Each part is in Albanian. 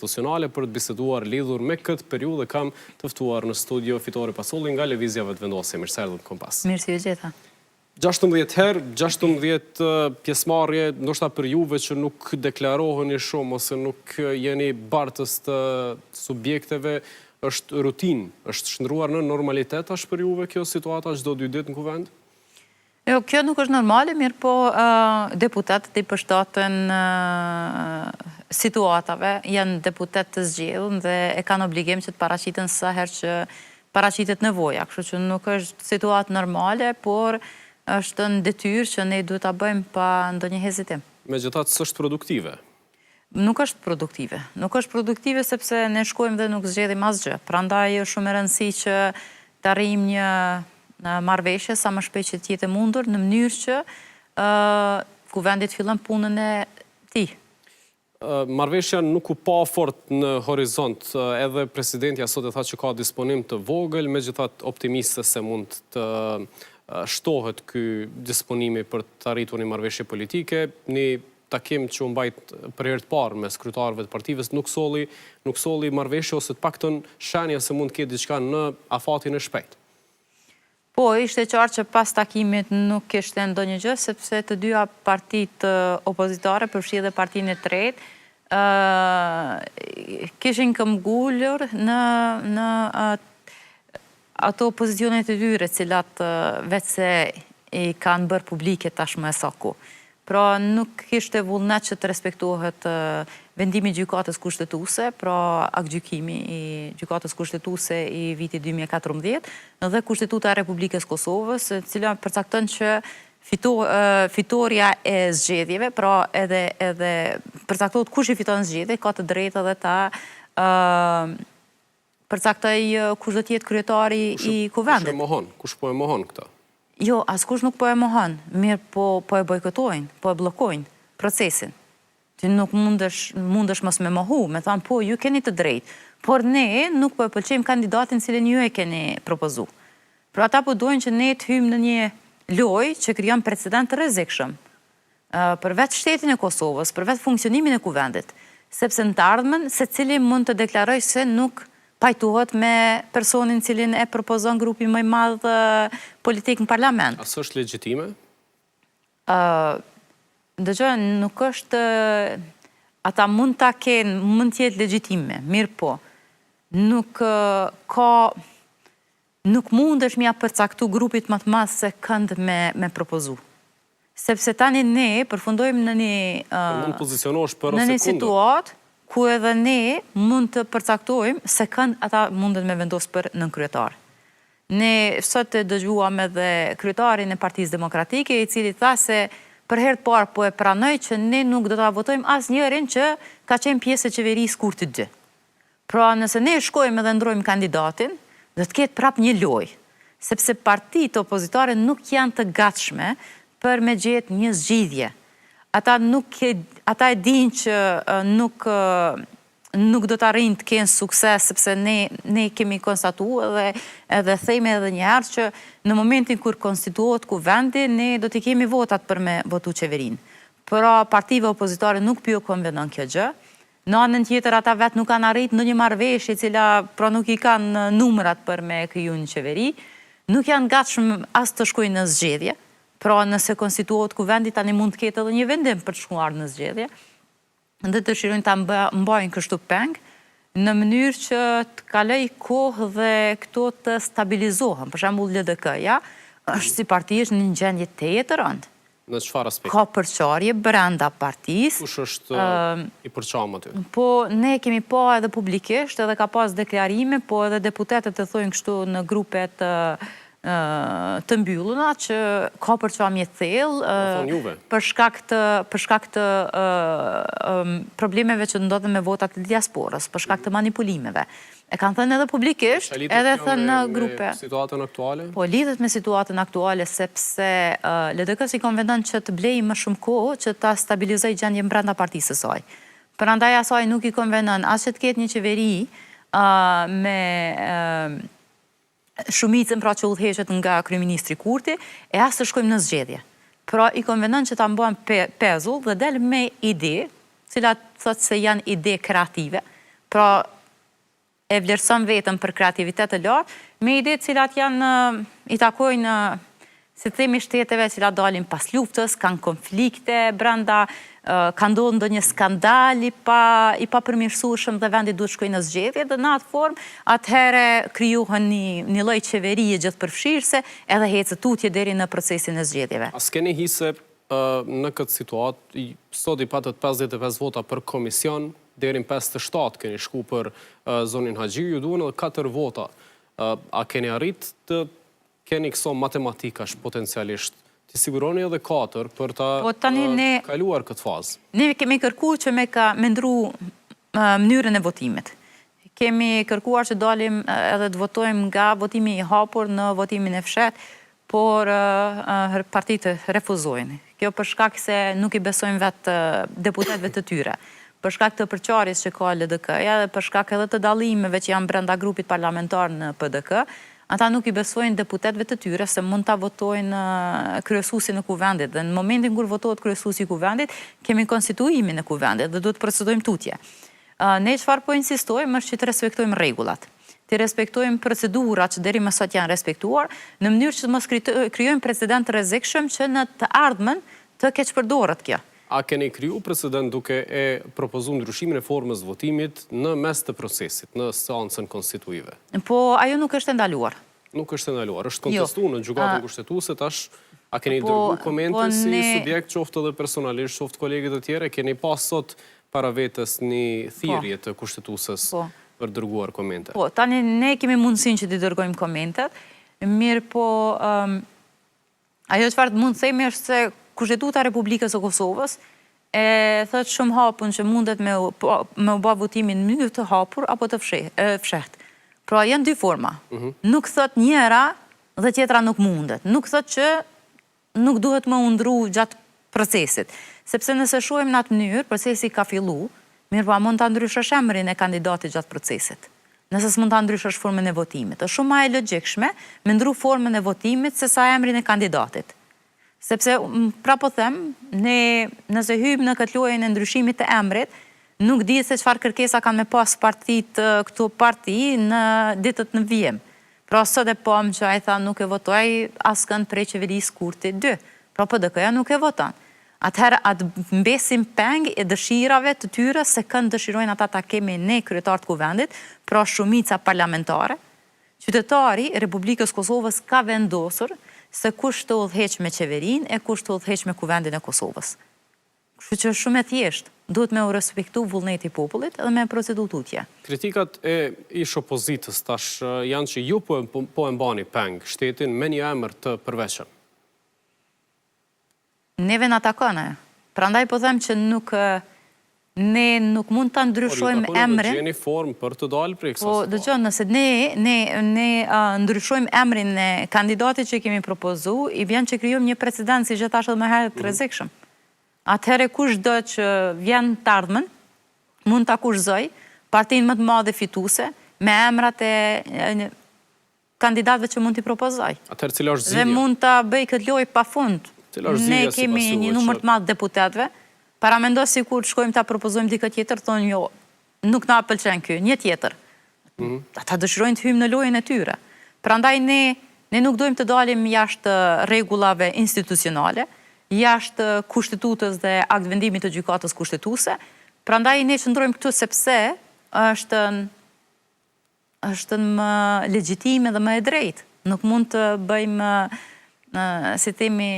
institucionale për të biseduar lidhur me këtë periudhë kam të ftuar në studio Fitore Pasolli nga Lëvizja Vetëvendosje. Mirë se erdhët në Kompas. Mirë se ju gjeta. 16 herë, 16 pjesëmarrje, ndoshta për juve që nuk deklaroheni shumë ose nuk jeni bartës të subjekteve, është rutinë, është shndruar në normalitet ashtë për juve kjo situata çdo 2 ditë në kuvend? Jo, kjo nuk është normale, mirë po deputatët i përshtaten situatave, janë deputet të zgjedhur dhe e kanë obligim që të paraqiten sa herë që paraqitet nevoja, kështu që nuk është situatë normale, por është në detyrë që ne duhet ta bëjmë pa ndonjë hezitim. Megjithatë s'është produktive. Nuk është produktive. Nuk është produktive sepse ne shkojmë dhe nuk zgjedhim asgjë. Prandaj është shumë e rëndësishme që të arrijmë një marrëveshje sa më shpejt që të jetë mundur në mënyrë që kuvendi të fillon punën e tij. Marrëveshja nuk u pa fort në horizont, edhe presidentja sot e tha që ka disponim të vogël, megjithatë optimiste se mund të shtohet ky disponimi për të arritur një marrëveshje politike. Një takim që u mbajt për herë të parë mes kryetarëve të partive nuk solli marrëveshje ose të paktën shenja se mund të ketë diçka në afatin e shpejt. Po, ishte qartë që pas takimit nuk kishte ndonjë gjë, sepse të dyja partitë opozitare, përfshi edhe partinë e tretë, kishin këmbgulur në ato pozicionet e dyre, cilat vetëse i kanë bërë publike tashmë e saku. Pra nuk kishte vullnet që të respektohet vendimi i gjykatës kushtetuese, pra aktgjykimi i gjykatës kushtetuese i vitit 2014, dhe Kushtetuta e Republikës Kosovës, e cila përcakton që fitoria e zgjedhjeve, pra edhe përcaktohet kush i fiton zgjedhje, ka të drejtë edhe ta përcaktoj kush do të jetë kryetari i kuvendit. Kush po e mohon këtë? Jo, askush nuk po e mohon, mirë po e bojkotojnë, po e blokojnë procesin. Ti nuk mundesh mos me mohu, me thanë po ju keni të drejtë, por ne nuk po e pëlqejmë kandidatin cilin ju e keni propozu. Pra ata po dojnë që ne të hymë në një lojë që krijon precedent të rrezikshëm për vetë shtetin e Kosovës, për vetë funksionimin e kuvendit, sepse në të ardhmen secili mund të deklarojë se nuk pajtohet me personin cilin e propozon grupi më i madh politik në parlament. A s'është legjitime? Dëgjoj, nuk është... Ata mund ta kenë, mund të jetë legjitime, mirë po. Nuk mundesh mja përcaktu grupit më të madh se kënd me propozu. Sepse tani ne përfundojmë në një situatë ku edhe ne mund të përcaktojmë se kënd ata mundet me vendosë për nënkryetar. Ne sot të dëgjuam edhe kryetarin e Partisë Demokratike, i cili tha se për herë të parë po e pranoj që ne nuk do ta votojmë asnjërin që ka qenë pjesë e qeverisë Kurti 2. Pra nëse ne shkojmë edhe ndrojmë kandidatin, do të ketë prap një lojë, sepse partitë opozitare nuk janë të gatshme për me gjetë një zgjidhje. Ata e dinë që nuk do të arrijnë të kenë sukses, sepse ne kemi konstatuar edhe thejme edhe njëherë që në momentin kur konstituohet kuvendi, ne do t'i kemi votat për me votu qeverinë. Pra partive opozitare nuk pjo konvenon kjo gjë. Në anën tjetër ata vetë nuk kanë arrit në një marrëveshje cila pra nuk i kanë numrat për me kriju një qeveri, nuk janë gatshëm as të shkojnë në zgjedhje. Pra nëse konstituohet kuvendi tani mund të ketë edhe një vendim për të shkuar në zgjedhje, dhe dëshirojnë ta mbajnë kështu peng, në mënyrë që të kaloj kohë dhe këto të stabilizohen. Për shembull LDK-ja është si parti është në një gjendje të rëndë. Në çfarë aspekt? Ka përçarje brenda partisë. Kush është i përçam aty? Po ne kemi pa edhe publikisht, edhe ka pas deklarime, po edhe deputetët e thojnë kështu në grupet të mbylluna që ka përçamje thellë për shkak të problemeve që ndodhen me votat e diasporës, për shkak të manipulimeve. E kanë thënë edhe publikisht, edhe thënë në grupe. Situatën aktuale? Po lidhet me situatën aktuale sepse LDK si konvendon që të blejë më shumë kohë që ta stabilizoj gjendjen brenda partisë së saj. Prandaj asaj nuk i konvenon as që të ketë një qeveri me shumicën pra që udhëheqet nga kryeministri Kurti, e as të shkojmë në zgjedhje. Pra i konvenon që ta mbajmë pezull dhe del me ide, cilat thotë se janë ide kreative, Pra, e vlerëson vetëm për kreativitet të lartë, me ide cilat janë, i takojnë, si themi, shteteve cilat dalin pas luftës, kanë konflikte brenda, ka ndodhur ndonjë skandal i pa përmirësueshëm dhe vendi duhet shkojë në zgjedhje dhe në atë formë, atëherë krijohen një lloj qeverie gjithëpërfshirëse edhe hecet tutje deri në procesin e zgjedhjeve. A s'keni hise në këtë situatë, sot i patët 55 vota për komision, deri në 57 keni shku për zonin Haxhiu, ju duhen edhe 4 vota. A keni arrit të keni këso matematikash potencialisht, të siguroni edhe 4 për ta kaluar këtë fazë? Ne kemi kërkuar që me ndru mënyrën e votimit. Kemi kërkuar që dalim edhe të votojmë nga votimi i hapur në votimin e fshet, por partitë refuzojnë. Kjo për shkak se nuk i besojnë vetë deputetëve të tyre, për shkak të përqarjes që ka LDK-ja dhe për shkak edhe të dallimeve që janë brenda grupit parlamentar në PDK, ata nuk i besojnë deputetëve të tyre se mund ta votojnë kryesuesin e kuvendit dhe në momentin kur votohet kryesuesi i kuvendit, kemi konstituimin e kuvendit dhe duhet të procedojmë tutje. Ne çfarë po insistojmë është që të respektojmë rregullat, të respektojmë procedurat që deri më sot janë respektuar, në mënyrë që të mos krijojmë precedent të rrezikshëm që në të ardhmen të keqpërdoret kjo. A keni kriju precedent duke e propozuar ndryshimin e formës votimit në mes të procesit, në seancën konstituive? Po, ajo nuk është ndaluar. Nuk është ndaluar, është kontestuar në gjykatën kushtetuese tash. A keni dërguar komente si subjekt, qoftë edhe personalisht, qoftë kolegët e tjerë, keni pas sot para vetes një thirrje të kushtetueses për dërguar komente? Po, tani ne kemi mundësinë që t'i dërgojmë komentet, mirë po ajo çfarë mund të themi është se Kushtetuta e Republikës së Kosovës e thot shumë hapun që mundet me u bë votimin në mënyrë të hapur apo të fshehtë. Pra janë dy forma. Nuk thot njëra dhe tjetra nuk mundet. Nuk thot që nuk duhet më undru gjatë procesit. Sepse nëse shohim në atë mënyrë, procesi ka fillu, mirë po a mund ta ndryshosh emrin e kandidatit gjatë procesit. Nëse s'mund ta ndryshosh formën e votimit. Është shumë më e logjikshme me ndru formën e votimit se sa emrin e kandidatit. Sepse, pra po them, ne nëse hyjmë në këtë lojën e ndryshimit të emrit, nuk di se çfarë kërkesa kanë me pas këto parti në ditët në vijim. Pra sot e pam që ai tha nuk e votoj askënd prej qeverisë Kurti 2. Pra PDK-ja nuk e voton. Atëherë atë mbesim peng e dëshirave të tyre se kënd dëshirojnë ata ta kemi ne kryetar të kuvendit, pra shumica parlamentare. Qytetari i Republikës Kosovës ka vendosur se kush të udhëheq me qeverinë e kush të udhëheq me kuvendin e Kosovës. Kështu që është shumë e thjeshtë, duhet me u respektu vullneti i popullit edhe me procedu tutje. Kritikat e ish opozitës tash janë që ju po e mbani peng shtetin me një emër të përveçëm. Neve në takon ajo. Prandaj po them që ne nuk mund të ndryshojmë emrin. Po, gjeni formë për të dalë prej kësaj. Po, dëgjon, nëse ne ndryshojmë emrin e kandidatit që kemi propozu, i vjen që krijojmë një precedent si që thash edhe më herët të rrezikshëm. Atëherë kush do që vjen të ardhmen, mund ta kushzoj partinë më të madhe fituese me emrat e kandidatëve që mund t'i propozoj. Atëherë cila është zgjidhja? Dhe mund ta bëj këtë lojë pafund. Ne kemi një numër të madh deputetëve. Paramendo sikur shkojmë ta propozojmë dikë tjetër, thonë jo, nuk na pëlqen ky, një tjetër. Ata dëshirojnë të hyjmë në lojën e tyre. Prandaj ne nuk dojmë të dalim jashtë rregullave institucionale, jashtë kushtetutës dhe akt vendimit të gjykatës kushtetuese. Prandaj ne qëndrojmë këtu sepse është më legjitime dhe më e drejtë. Nuk mund të bëjmë, si themi,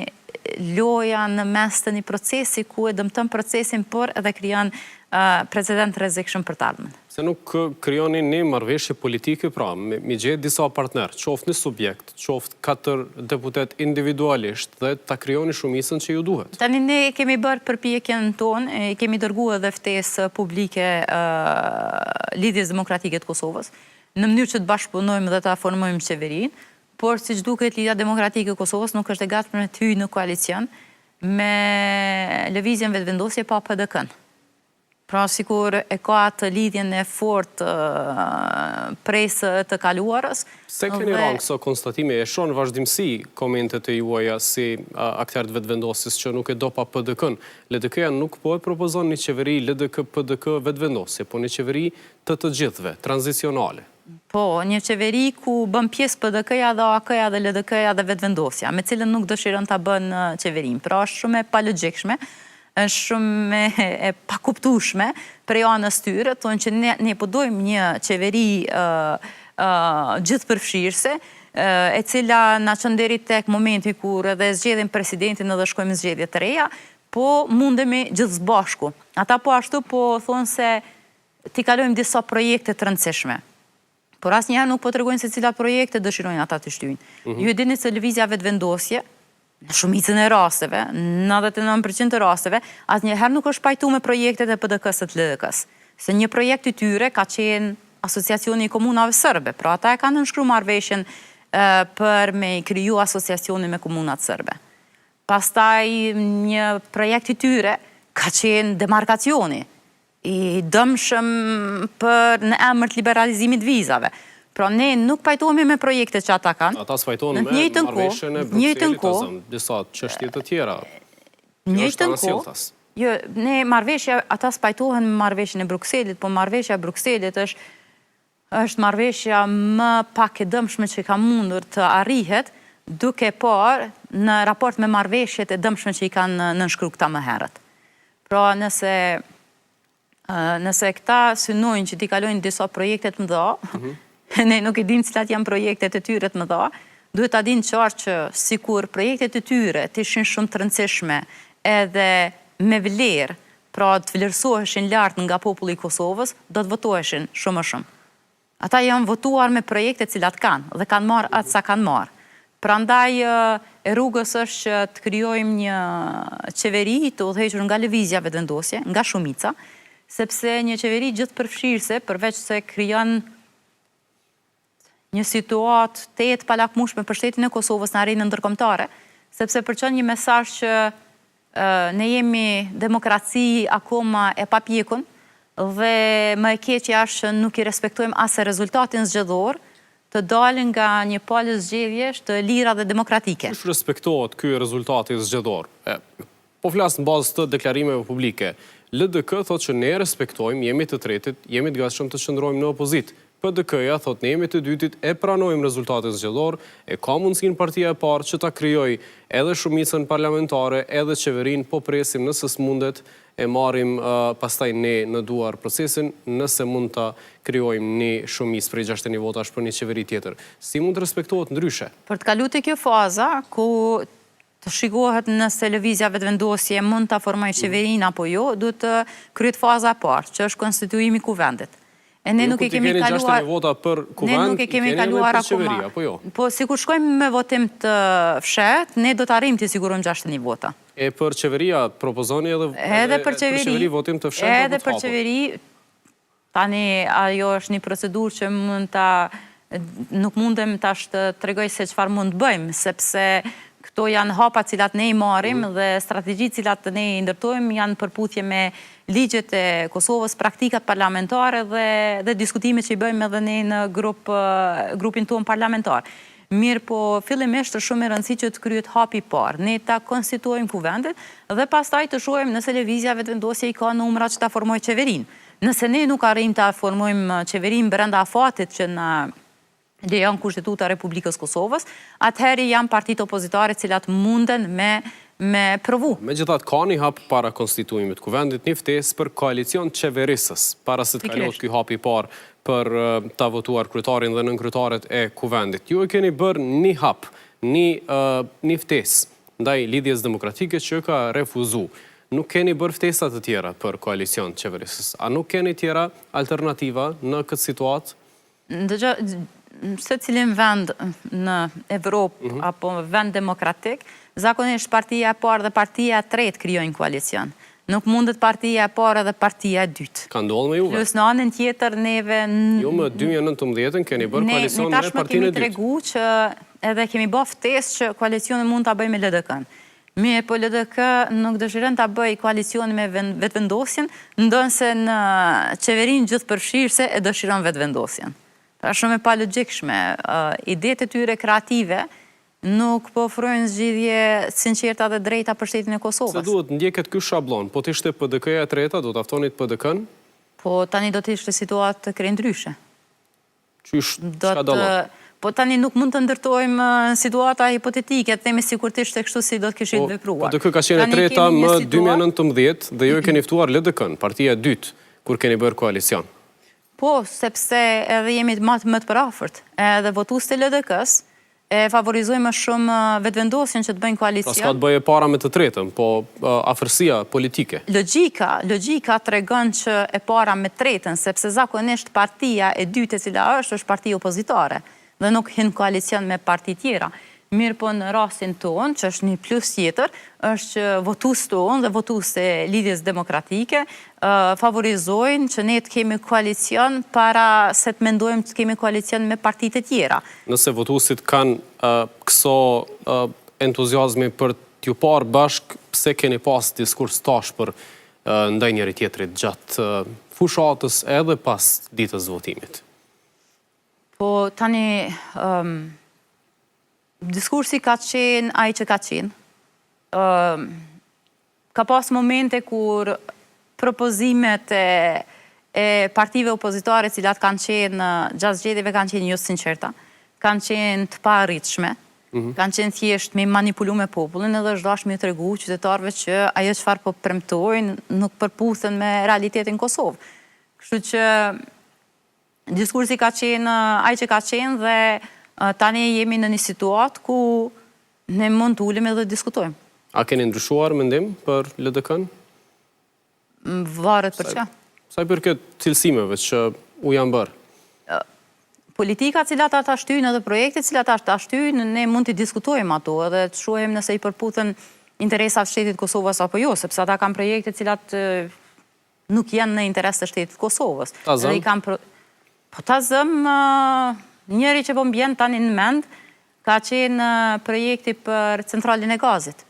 loja në mes të një procesi ku e dëmton procesin, por edhe krijon precedent rrezikshëm për të ardhmen. Se nuk krijoni një marrëveshje politike, pra, me gjetë disa partner, qoftë një subjekt, qoftë 4 deputet individualisht dhe ta krijoni shumicën që ju duhet. Tani ne kemi bërë përpjekjen tonë, kemi dërguar edhe ftesë publike Lidhjes Demokratike të Kosovës, në mënyrë që të bashkëpunojmë dhe ta formojmë qeverinë. Por si që duket Lidhja Demokratike e Kosovës nuk është e gatshme të hyjë në koalicion me lëvizjen vetëvendosje pa PDK-n. Pra, sikur e ka atë lidhjen e fort presë të kaluarës. Se keni rangë këso konstatime, e shonë vazhdimësi komentet e juaja si akterët vetëvendosjes që nuk e do pa PDK-n. LDK-ja nuk po e propozon një qeveri LDK-PDK vetëvendosje, po një qeveri të gjithve, tranzicionale. Po, një qeveri ku bën pjesë PDK-ja dhe AK-ja dhe LDK-ja dhe vetëvendosja, me cilën nuk dëshiron ta bën qeverin. Pra, është shumë e palogjikshme, është shumë e pakuptueshme prej anës tyre, thonë që ne po dojmë një qeveri gjithëpërfshirëse, e cila na çon deri tek momenti kur edhe zgjedhim presidentin edhe shkojmë zgjedhje të reja, po mundemi gjithë së bashku. Ata po ashtu po thonë se t'i kalojmë disa projekte të rëndësishme. Por asnjëherë nuk po tregojnë se cilat projekte dëshirojnë ata të shtyjnë. Ju e dini se lëvizja vetëvendosje, në shumicën e rasteve, 99% të rasteve, asnjëherë nuk është pajtuar me projektet e PDK-s të LDK-s. Se një projekt i tyre ka qenë Asociacioni i Komunave Serbe, pra ata e kanë nënshkruar marrëveshjen për me kriju asociacioni me komunat serbe. Pastaj një projekt i tyre ka qenë demarkacioni, i dëmshëm për në emër të liberalizimit vizave. Pra ne nuk pajtohemi me projekte që ata kanë. Ata s'pajtohen me marrëveshjen e Brukselit, disa çështje të tjera. Njëjtën kohë. Jo, ne marrëveshja, ata s'pajtohen me marrëveshjen e Brukselit, po marrëveshja e Brukselit është marrëveshja më pak e dëmshme që ka mundur të arrihet, duke parë në raport me marrëveshjet e dëmshme që i kanë nënshkruar këta më herët. Pra nëse këta synojnë që t'i kalojnë disa projekte të mëdha, ne nuk e dimë cilat janë projektet e tyre të mëdha, duhet ta dinë qartë që sikur projektet e tyre të ishin shumë të rëndësishme edhe me vlerë, pra të vlerësoheshin lart nga populli i Kosovës, do të votoheshin shumë më shumë. Ata janë votuar me projekte cilat kanë, dhe kanë marrë atë sa kanë marrë. Prandaj e rrugës është që të krijojmë një qeveri të udhëhequr nga lëvizja vetëvendosje, nga shumica, sepse një qeveri gjithëpërfshirëse, përveç se krijon një situatë të jetë palakmueshme për shtetin e Kosovës në arenën ndërkombëtare, sepse përçon një mesazh që ne jemi demokraci akoma e papjekun, dhe më e keqja është që nuk i respektojmë as rezultatin zgjedhor, të dalin nga një palë zgjedhjesh të lira dhe demokratike. Kush respektohet ky rezultati zgjedhor? Po flas në bazë të deklarimeve publike. LDK thotë që ne respektojmë, jemi të tretit, jemi të gatshëm të qëndrojmë në opozitë. PDK-ja thotë ne jemi të dytit, e pranojmë rezultatin zgjedhor, e ka mundësinë partia e parë që ta krijojë edhe shumicën parlamentare, edhe qeverinë, po presim nëse s'mundet e marrim pastaj ne në duar procesin, nëse mund ta krijojmë një shumicë prej 61 votash për një qeveri tjetër. Si mund të respektohet ndryshe? Për të kaluar te kjo faza ku të shikohet nëse lëvizja vetëvendosje mund ta formojë qeverinë apo jo, duhet të kryhet faza e parë, që është konstituimi i kuvendit. E ne nuk e kemi kaluar vota për kuvend, keni për qeveri, apo jo? Po sikur shkojmë me votim të fshet, ne do të arrijmë të sigurojmë 61 vota. E për qeveria propozoni edhe për qeveri votim të fshet? Edhe për qeveri, tani ajo është një procedurë që nuk mundem tash të tregoj se çfarë mund të bëjmë, sepse këto janë hapa cilat ne i marrim dhe strategjitë cilat ne i ndërtojmë janë përputhje me ligjet e Kosovës, praktikat parlamentare dhe diskutimet që i bëjmë edhe ne në grupin tonë parlamentar. Mirë po fillimisht është shumë e rëndësishme që të kryhet hapi i parë. Ne ta konstituojmë kuvendin dhe pastaj të shohim nëse lëvizja vetëvendosje i ka numra që ta formojë qeverinë. Nëse ne nuk arrijmë ta formojmë qeverinë brenda afatit që na lejon Kushtetuta e Republikës Kosovës, atëherë janë partitë opozitare cilat munden me provu. Megjithatë, ka një hap para konstituimit kuvendit, një ftesë për koalicion qeverisës, para se të kalohet ky hap i parë për ta votuar kryetarin dhe nënkryetaret e kuvendit. Ju e keni bërë një hap, një ftesë ndaj lidhjes demokratike që ka refuzu. Nuk keni bërë ftesa të tjera për koalicion qeverisës. A nuk keni tjera alternativa në këtë situatë? Se cilin vend në Evropë apo vend demokratik, zakonisht partia e parë dhe partia e tretë krijojnë koalicion. Nuk mundet partia e parë dhe partia e dytë. Ka ndodhur me juve? Plus në anën tjetër neve... Ju më 2019 keni bërë koalicion me partinë e dytë. Ne tashmë kemi tregu që edhe kemi bërë ftesë që koalicionin mund ta bëjmë me LDK-n. Mirë, po LDK nuk dëshiron ta bëj koalicion me vetëvendosjen, ndonse në qeverinë gjithëpërfshirëse e dëshiron vetëvendosjen. Pra shumë e palogjikshme. Idetë e tyre kreative nuk po ofrojnë zgjidhje sinqerta dhe drejta për shtetin e Kosovës. Se duhet ndjeket ky shablon, po t'ishte PDK-ja e treta, do t'aftonit PDK-n? Po tani do të ishte situatë krejndryshe. Çka dallon? Po tani nuk mund të ndërtojmë situata hipotetike, të themi sikur të ishte kështu si do të kishit vepruar. PDK ka qenë e treta më 2019 dhe ju e keni ftuar LDK-n, partia e dytë, kur keni bërë koalicion. Po, sepse edhe jemi më të përafërt, edhe votuesit e LDK-s e favorizojmë shumë vetëvendosjen që të bëjnë koalicion. Pra s'ka të bëje para me të tretën, po afërsia politike. Logjika tregon që e para me tretën, sepse zakonisht partia e dytë e cila është partia opozitare dhe nuk hin koalicion me parti tjera. Mirë po në rastin tonë, që është një plus tjetër, është që votues tonë dhe votues e Lidhjes Demokratike favorizojnë që ne të kemi koalicion para se të mendojmë të kemi koalicion me partitë e tjera. Nëse votuesit kanë këso entuziazmi për t'ju parë bashk, pse keni pas diskurs tash për ndaj njëri tjetrit gjatë fushatës edhe pas ditës votimit? Po tani diskursi ka qenë ai që ka qenë. Ka pas momente kur propozimet e partive opozitare cilat kanë qenë gjatë zgjedhjeve kanë qenë jo sinqerta, kanë qenë të paarritshme, kanë qenë thjesht me manipulu me popullin edhe është dashur me tregu qytetarëve që ajo çfarë po premtojnë nuk përputhen me realitetin Kosovë. Kështu që diskursi ka qenë ai që ka qenë dhe tani jemi në një situatë ku ne mund të ulemi dhe diskutojmë. A keni ndryshuar mendim për LDK-n? Varet për çka? Sa i përket cilësimeve që u janë bërë? Politika cilat ata shtyjnë edhe projekte cilat ata shtyjnë, ne mund të diskutojmë ato edhe të shohim nëse i përputhen interesat shtetit Kosovës apo jo, sepse ata kanë projekte cilat nuk janë në interes të shtetit Kosovës. Ta zëm? Po ta zëm, njëri që po mbjen tani në mend, ka qenë projekti për centralin e gazit.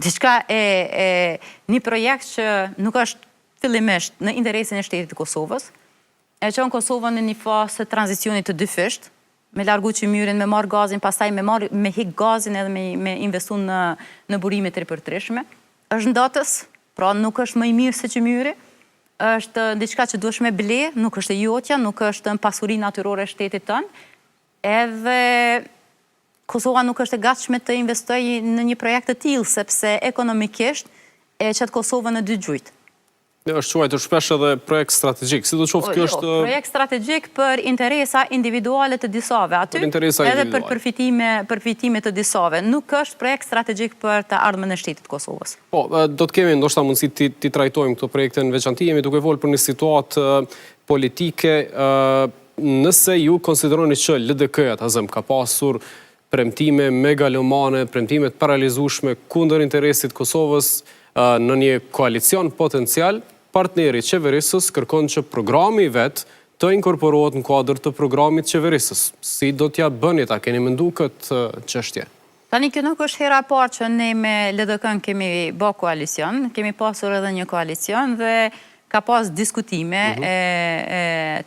Diçka një projekt që nuk është fillimisht në interesin e shtetit të Kosovës, e çon Kosovën në një fazë të tranzicionit të dyfisht, me largu çmyrin, me marr gazin, pastaj me hik gazin edhe me investu në burime të ripërtrishme. Është ndatës, pra nuk është më i mirë se çmyri, është diçka që duhesh me ble, nuk është e jotja, nuk është në pasuri natyrore e shtetit tënë, edhe Kosova nuk është e gatshme të investojë në një projekt të tillë, sepse ekonomikisht e çet Kosovën në dy gjujt. Është quajtur shpesh edhe projekt strategjik. Si do të qoftë ky është projekt strategjik për interesa individuale të disave aty, edhe për përfitime të disave. Nuk është projekt strategjik për të ardhmen e shtetit Kosovës. Po, do të kemi ndoshta mundësi ti trajtojmë këto projekte në veçantë, jemi duke folur për një situatë politike, nëse ju konsideroni që LDK-ja ka pasur premtime megalomane, premtime të paralizueshme kundër interesit Kosovës në një koalicion potencial, partneri qeverisës kërkon që programi vet të inkorporohet në kuadër të programit qeverisës. Si do t'ja bëni ta, keni mendu këtë çështje? Tani kjo nuk është hera e parë që ne me LDK-n kemi bë koalicion, kemi pasur edhe një koalicion dhe ka pas diskutime,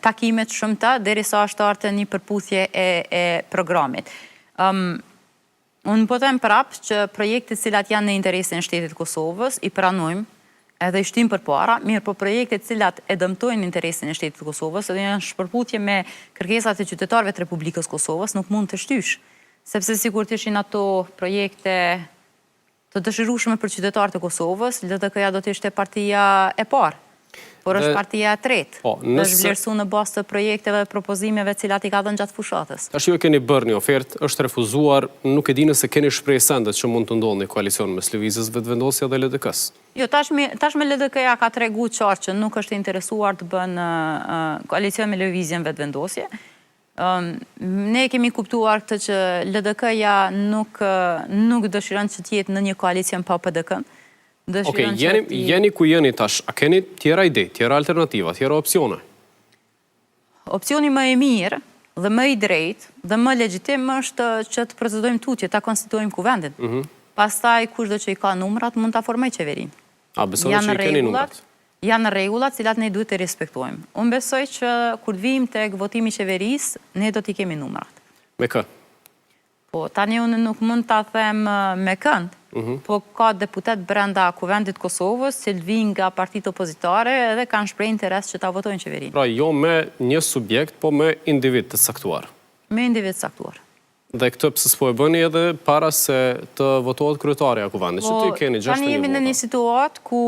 takime të shumta derisa është ardhur një përputhje e programit. Unë po them prapë që projektet cilat janë në interesin e shtetit Kosovës i pranojmë edhe i shtim për para, mirë po projektet cilat e dëmtojnë interesin e shtetit Kosovës edhe janë shpërputje me kërkesat e qytetarëve të Republikës Kosovës, nuk mund të shtysh, sepse sikur të ishin ato projekte të dëshirueshme për qytetarët e Kosovës, LDK-ja do të ishte partia e parë, por është partia e tretë. Është vlerësuar në bazë të projekteve dhe propozimeve cilat i ka dhënë gjatë fushatës. Tash ju keni bërë një ofertë, është refuzuar, nuk e di nëse keni shprehë sendet që mund të ndodhë një koalicion mes Lëvizjes Vetëvendosja dhe LDK-s. Jo, tash me LDK-ja ka tregu qartë që nuk është interesuar të bën koalicion me Lëvizjen Vetëvendosje. Ne kemi kuptuar këtë që LDK-ja nuk dëshiron që të jetë në një koalicion pa PDK-n. Okej, jeni ku jeni tash, a keni tjera ide, tjera alternativa, tjera opsione? Opsioni më i mirë dhe më i drejtë dhe më legjitim është që të procedojmë tutje, ta konstituojmë kuvendin. Pastaj kushdo që i ka numrat mund ta formoj qeverinë. A besoni që i keni numrat? Janë rregullat cilat ne duhet të respektojmë. Unë besoj që kur vim tek votimi i qeverisë, ne do t'i kemi numrat. Me kë? Po, tani unë nuk mund ta them me kënd, po ka deputet brenda Kuvendit Kosovës që vinë nga partitë opozitare edhe kanë shprehë interes që ta votojnë qeverinë. Pra jo me një subjekt, po me individ të caktuar. Me individ të caktuar. Dhe këtë pse s'po e bëni edhe para se të votohet kryetaria e Kuvendit, që ti keni 61 vota. Tani jemi në një situatë ku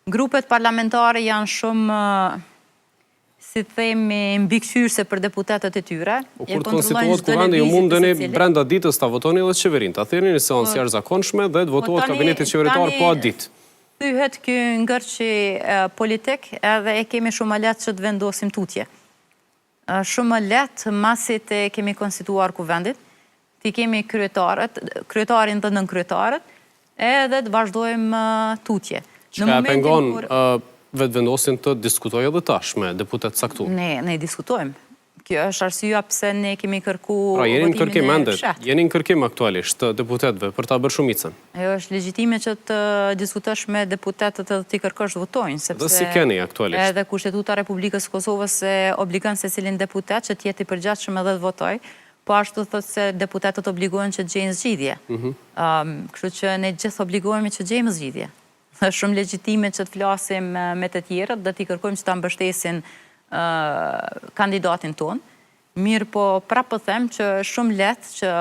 grupet parlamentare janë shumë, si themi, mbikëqyrëse për deputetët e tyre. Kur të konstituohet Kuvendi, ju mundeni brenda ditës ta votoni edhe qeverinë, ta thirrni në seancë jashtëzakonshme dhe të votohet kabineti qeveritar po atë ditë. Thyhet ky ngërçi politik edhe e kemi shumë lehtë që të vendosim tutje. Shumë lehtë masi të kemi konstituar Kuvendit, ti kemi kryetarin dhe nënkryetaret, edhe të vazhdojmë tutje. Çka e pengon vetëvendosin të diskutojë edhe tash me deputet caktuar? Ne diskutojmë. Kjo është arsyeja pse ne kemi kërkuar pra, jeni në kërkim votimin e mendet, fshehtë. jeni në kërkim aktualisht të deputetëve për ta bërë shumicën. Ajo është legjitime që të diskutosh me deputetët edhe ti kërkosh votojnë, sepse Dhe si keni aktualisht? edhe Kushtetuta e Republikës së Kosovës e obligon secilin deputet që të jetë i përgjithshëm edhe të votojë, po ashtu thotë se deputetët obligohen që të gjejnë zgjidhje. Kështu që ne gjithë obligohemi që të gjejmë zgjidhje. Është shumë legjitime që të flasim me të tjerët dhe t'i kërkojmë që ta mbështesin kandidatin ton. Mirë po prapë them që shumë lehtë që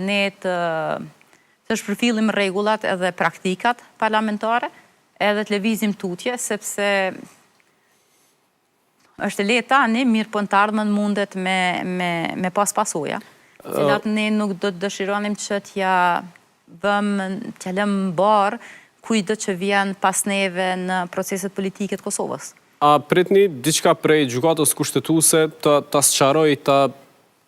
ne të shpërfillim rregullat edhe praktikat parlamentare, edhe të lëvizim tutje, sepse është lehtë tani, mirë po në të ardhmen mundet me pas pasoja, cilat ne nuk do të dëshironim që t'ja lëmë barë kujdo që vjen pas neve në proceset politike të Kosovës. A pritni diçka prej gjykatës kushtetuese ta sqaroj,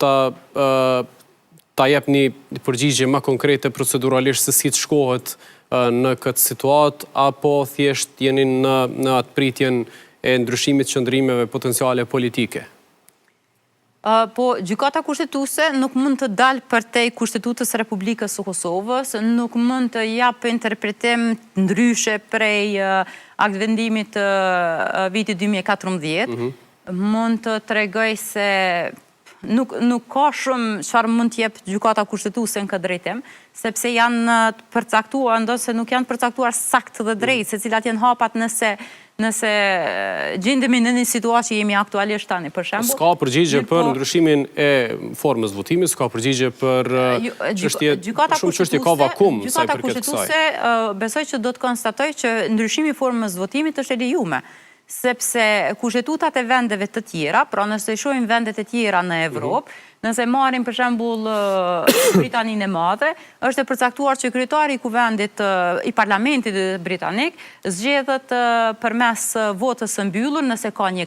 ta jep një përgjigje më konkrete proceduralisht se si të shkohet në këtë situatë, apo thjesht jeni në atë pritjen e ndryshimit qëndrimeve potenciale politike? Po, gjykata kushtetuese nuk mund të dalë përtej Kushtetutës Republikës së Kosovës, nuk mund të japë interpretim ndryshe prej aktvendimit të vitit 2014, mund të tregoj se nuk ka shumë çfarë mund të jep gjykata kushtetuese në këtë drejtim, sepse janë përcaktuar, ndonse nuk janë përcaktuar saktë dhe drejtë, se cilat janë hapat nëse gjendemi në një situatë që jemi aktualisht tani, për shembull. S'ka përgjigje për ndryshimin e formës votimit, s'ka përgjigje për shumë çështje ka vakum sa i përket kësaj. Gjykata kushtetuese besoj që do të konstatoj që ndryshimi i formës votimit është e lejuar, sepse kushtetutat e vendeve të tjera, pra nëse shohim vendet e tjera në Evropë, nëse marrim për shembull Britaninë e Madhe, është e përcaktuar që kryetari i Kuvendit i Parlamentit britanik zgjedhet përmes votës së mbyllur nëse ka një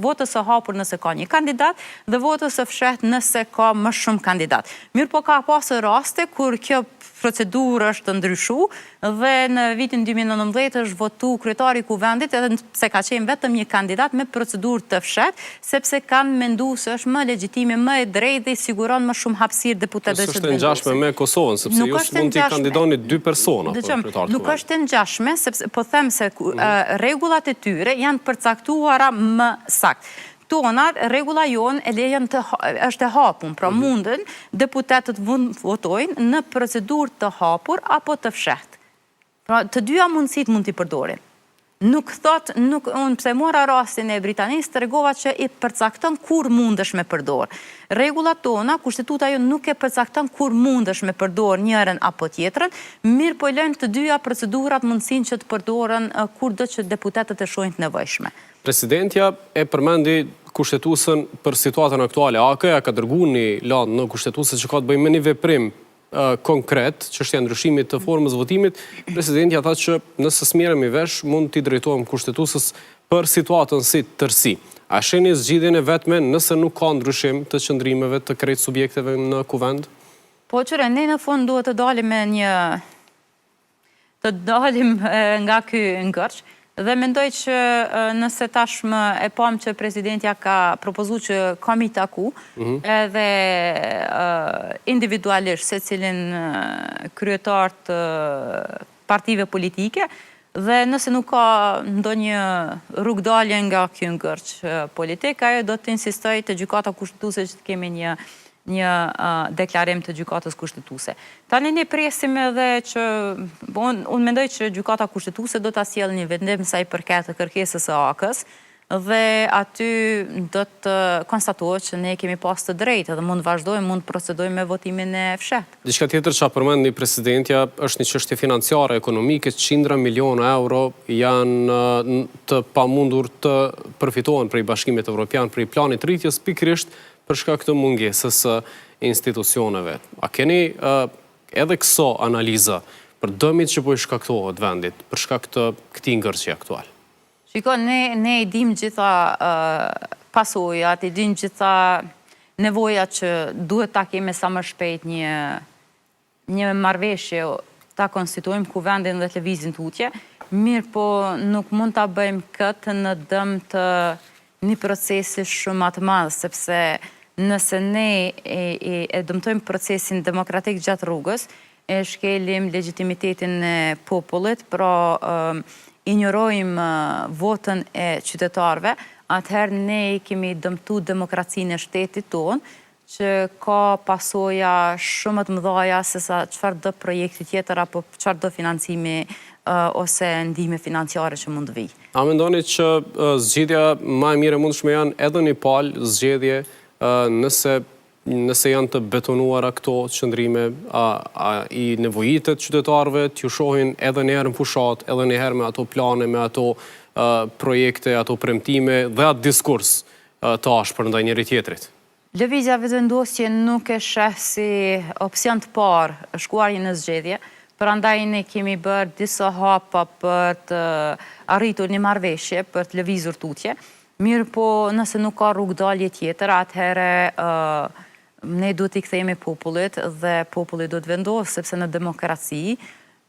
votës së hapur nëse ka një kandidat dhe votës së fshehtë nëse ka më shumë kandidat. Mirë po ka pasur raste kur kjo procedurë është ndryshu dhe në vitin 2019 është votu kryetari i Kuvendit edhe pse ka qenë vetëm një kandidat me procedurë të fshehtë, sepse kanë menduar se është më legjitime, më e drejtë dhe i siguron më shumë hapësirë deputetëve që të vendosin. Është e ngjashme me Kosovën, sepse ju mund të kandidoni 2 persona për kryetar të Kuvendit. Nuk është e ngjashme, sepse po them se rregullat e tyre janë përcaktuara më saktë. Tonat, regula jonë e lejen është e hapun, pra mundën deputetët votojnë në procedurë të hapur apo të fshehtë. Pra të dyja mundësit mund t'i përdorin. Nuk thot, unë pse mora rastin e Britanisë, të regova që i përcakton kur mundesh me përdor. Regullat tona, kushtetuta jo nuk e përcakton kur mundesh me përdor njëren apo tjetrën, mirë po lejnë të dyja procedurat mundësin që të përdoren kur do që deputetët e shohin të nevojshme. Presidentja e përmendi kushtetuesën për situatën aktuale. AK-ja ka dërguar një landë në kushtetuese që ka të bëjë me një veprim konkret, çështja e ndryshimit të formës votimit. Presidentja tha që nëse smerremi vesh, mund t'i drejtohem kushtetuesës për situatën si tërësi. A sheni zgjidhjen e vetme nëse nuk ka ndryshim të qëndrimeve të krejt subjekteve në Kuvend? Po qëre, ne në fund duhet të dalim nga ky ngërç, Dhe mendoj që nëse tashmë e pam që presidentja ka propozu që kam i taku, edhe individualisht se cilin kryetar të partive politike, dhe nëse nuk ka ndonjë rrugdalje nga kjo ngërç politik, ajo do të insistoj të gjykata kushtetuese që të kemi një deklarim të gjykatës kushtetuese. Tani ne presim edhe që, unë mendoj që gjykata kushtetuese do të sjellë një vendim sa i përket të kërkesës së AK-s, dhe aty do të konstatohet që ne kemi pas të drejtë dhe mund të procedojmë me votimin e fshet. Diçka tjetër që përmendi presidentja është një çështje financiare, ekonomike, qindra miliona euro janë të pamundur të përfitohen prej Bashkimit Evropian prej planit rritjes pikërisht për shkak të mungesës së institucioneve. A keni edhe këso analiza për dëmit që po i shkaktohet vendit për shkak të këtij ngërçi aktual? Shiko, ne i dim gjitha pasojat, i dim gjitha nevojat që duhet ta kemi sa më shpejt një marrëveshje ta konstituojmë ku vendin dhe të lëvizin tutje, mirë po nuk mund ta bëjmë këtë në dëm të një procesi shumë të madh, sepse nëse ne e dëmtojmë procesin demokratik gjatë rrugës, e shkelim legitimitetin e popullit, pra injorojmë votën e qytetarëve, atëherë ne kemi dëmtu demokracinë e shtetit tonë, që ka pasoja shumë të mëdhaja se sa çfarë do projekti tjetër apo çfarë do financimi ose ndihme financiare që mund të vijë. A mendoni që zgjedhja më e mirë e mundshme janë edhe një palë zgjedhje nëse janë të betonuara këto qëndrime, i nevojitet qytetarëve t'ju shohin edhe njëherë në fushat, edhe njëherë me ato plane, me ato projekte, ato premtime dhe atë diskurs të ashpër ndaj njëri tjetrit? Lëvizja Vetëvendosje nuk e sheh si opsion të parë shkuarje në zgjedhje, prandaj ne kemi bërë disa hapa për të arritur një marrëveshje, për të lëvizur tutje. Mirë po nëse nuk ka rrugdalje tjetër, atëherë ne duhet i kthehemi popullit dhe populli do të vendosë, sepse në demokraci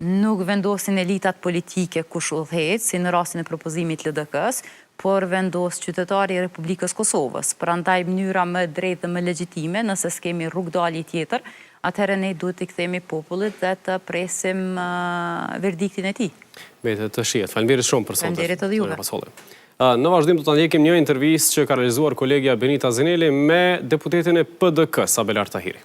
nuk vendosin elitat politike kush udhëheq, si në rastin e propozimit LDK-s, por vendos qytetari i Republikës Kosovës. Prandaj mënyra më drejtë dhe më legjitime, nëse s'kemi rrugdalje tjetër, atëherë ne duhet i kthehemi popullit dhe të presim verdiktin e tij. Mbetet të shihet. Faleminderit shumë për sot. Faleminderit edhe juve. Në vazhdim do të ndjekim një intervistë që ka realizuar kolegja Benita Zeneli me deputetin e PDK, Sabelar Tahiri.